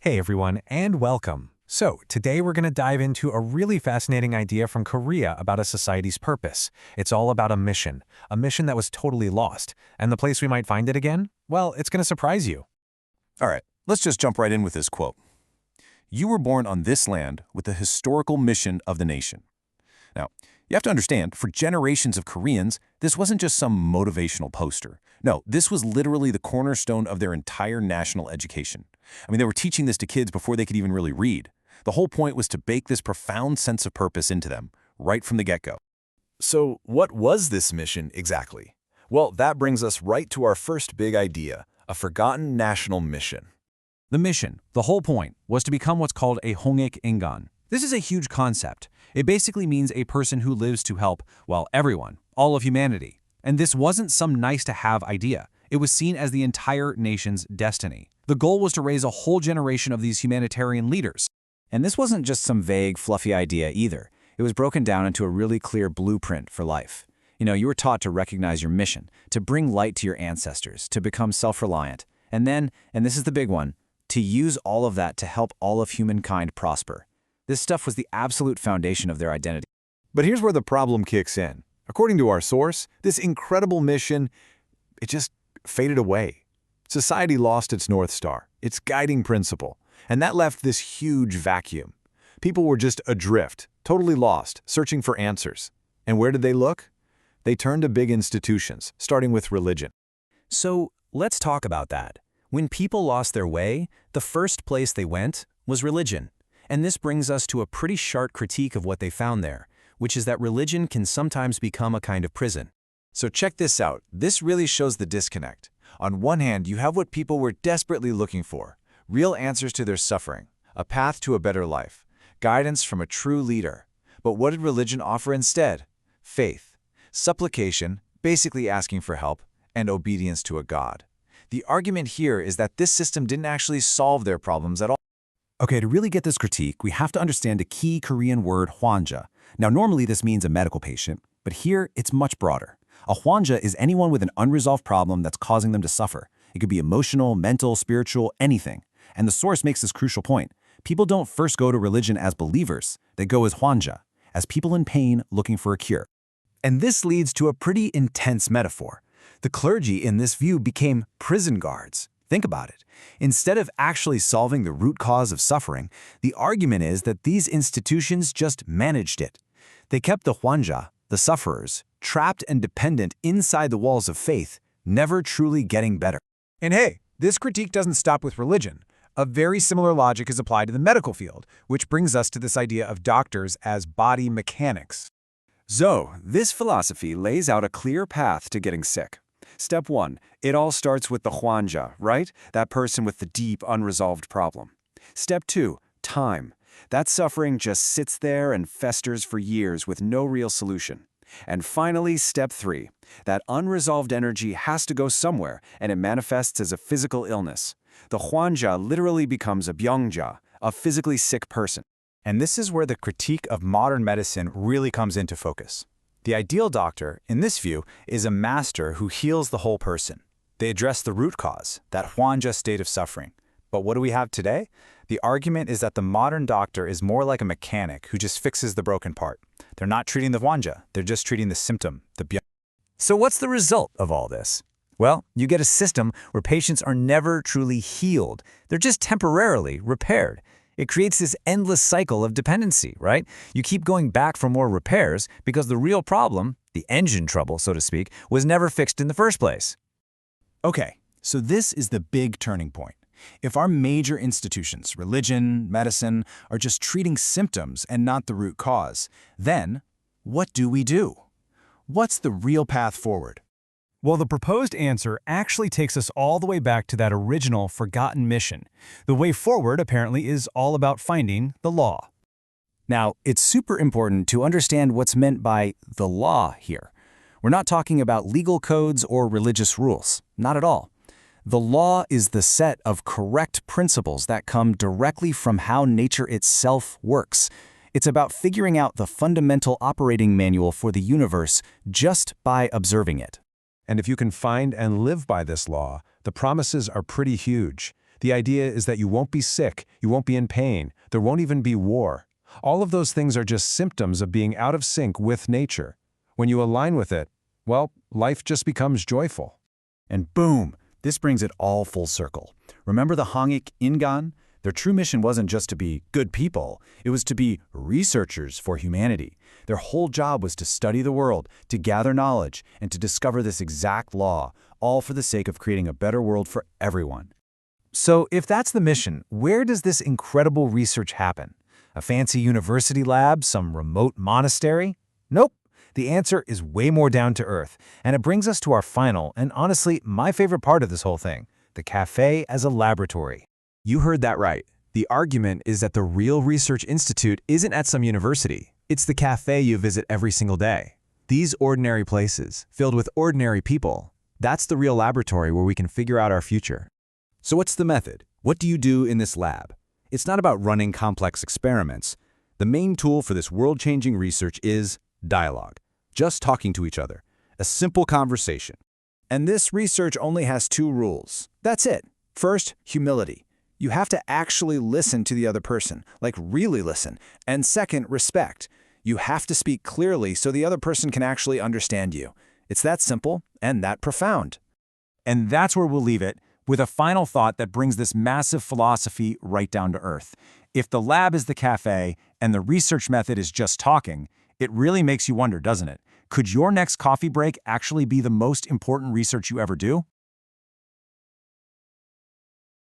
Hey everyone, and welcome. So, today we're going to dive into a really fascinating idea from Korea about a society's purpose. It's all about a mission that was totally lost. And the place we might find it again? Well, it's going to surprise you. All right, let's just jump right in with this quote. You were born on this land with the historical mission of the nation. Now, you have to understand, for generations of Koreans, this wasn't just some motivational poster. No, this was literally the cornerstone of their entire national education. I mean, they were teaching this to kids before they could even really read. The whole point was to bake this profound sense of purpose into them, right from the get-go. So what was this mission exactly? Well, that brings us right to our first big idea, a forgotten national mission. The mission, the whole point, was to become what's called a hongik ingan. This is a huge concept. It basically means a person who lives to help, well, everyone, all of humanity. And this wasn't some nice-to-have idea. It was seen as the entire nation's destiny. The goal was to raise a whole generation of these humanitarian leaders. And this wasn't just some vague, fluffy idea either. It was broken down into a really clear blueprint for life. You were taught to recognize your mission, to bring light to your ancestors, to become self-reliant, and then, and this is the big one, to use all of that to help all of humankind prosper. This stuff was the absolute foundation of their identity. But here's where the problem kicks in. According to our source, this incredible mission, it just faded away. Society lost its North Star, its guiding principle, and that left this huge vacuum. People were just adrift, totally lost, searching for answers. And where did they look? They turned to big institutions, starting with religion. So, let's talk about that. When people lost their way, the first place they went was religion. And this brings us to a pretty sharp critique of what they found there, which is that religion can sometimes become a kind of prison. So check this out. This really shows the disconnect. On one hand, you have what people were desperately looking for, real answers to their suffering, a path to a better life, guidance from a true leader. But what did religion offer instead? Faith, supplication, basically asking for help, and obedience to a god. The argument here is that this system didn't actually solve their problems at all. Okay, to really get this critique, we have to understand a key Korean word, hwanja. Now, normally this means a medical patient, but here it's much broader. A hwanja is anyone with an unresolved problem that's causing them to suffer. It could be emotional, mental, spiritual, anything. And the source makes this crucial point. People don't first go to religion as believers. They go as hwanja, as people in pain looking for a cure. And this leads to a pretty intense metaphor. The clergy in this view became prison guards. Think about it. Instead of actually solving the root cause of suffering, the argument is that these institutions just managed it. They kept the hwanja, the sufferers, trapped and dependent inside the walls of faith, never truly getting better. And hey, this critique doesn't stop with religion. A very similar logic is applied to the medical field, which brings us to this idea of doctors as body mechanics. So, this philosophy lays out a clear path to getting sick. Step 1, it all starts with the hwanja, right? That person with the deep, unresolved problem. Step 2, time. That suffering just sits there and festers for years with no real solution. And finally, step 3, that unresolved energy has to go somewhere, and it manifests as a physical illness. The hwanja literally becomes a byongja, a physically sick person. And this is where the critique of modern medicine really comes into focus. The ideal doctor, in this view, is a master who heals the whole person. They address the root cause, that hwanja state of suffering. But what do we have today? The argument is that the modern doctor is more like a mechanic who just fixes the broken part. They're not treating the hwanja, they're just treating the symptom, the byung. So what's the result of all this? Well, you get a system where patients are never truly healed. They're just temporarily repaired. It creates this endless cycle of dependency, right? You keep going back for more repairs because the real problem, the engine trouble, so to speak, was never fixed in the first place. Okay, so this is the big turning point. If our major institutions, religion, medicine, are just treating symptoms and not the root cause, then what do we do? What's the real path forward? Well, the proposed answer actually takes us all the way back to that original forgotten mission. The way forward, apparently, is all about finding the law. Now, it's super important to understand what's meant by the law here. We're not talking about legal codes or religious rules. Not at all. The law is the set of correct principles that come directly from how nature itself works. It's about figuring out the fundamental operating manual for the universe just by observing it. And if you can find and live by this law, the promises are pretty huge. The idea is that you won't be sick, you won't be in pain, there won't even be war. All of those things are just symptoms of being out of sync with nature. When you align with it, well, life just becomes joyful. And boom, this brings it all full circle. Remember the Hangik Ingan? Their true mission wasn't just to be good people, it was to be researchers for humanity. Their whole job was to study the world, to gather knowledge, and to discover this exact law, all for the sake of creating a better world for everyone. So if that's the mission, where does this incredible research happen? A fancy university lab, some remote monastery? Nope. The answer is way more down to earth, and it brings us to our final, and honestly, my favorite part of this whole thing, the cafe as a laboratory. You heard that right. The argument is that the real research institute isn't at some university. It's the cafe you visit every single day. These ordinary places, filled with ordinary people, that's the real laboratory where we can figure out our future. So what's the method? What do you do in this lab? It's not about running complex experiments. The main tool for this world-changing research is dialogue. Just talking to each other. A simple conversation. And this research only has 2 rules. That's it. First, humility. You have to actually listen to the other person, like really listen. And second, respect. You have to speak clearly so the other person can actually understand you. It's that simple and that profound. And that's where we'll leave it, with a final thought that brings this massive philosophy right down to earth. If the lab is the cafe and the research method is just talking, it really makes you wonder, doesn't it? Could your next coffee break actually be the most important research you ever do?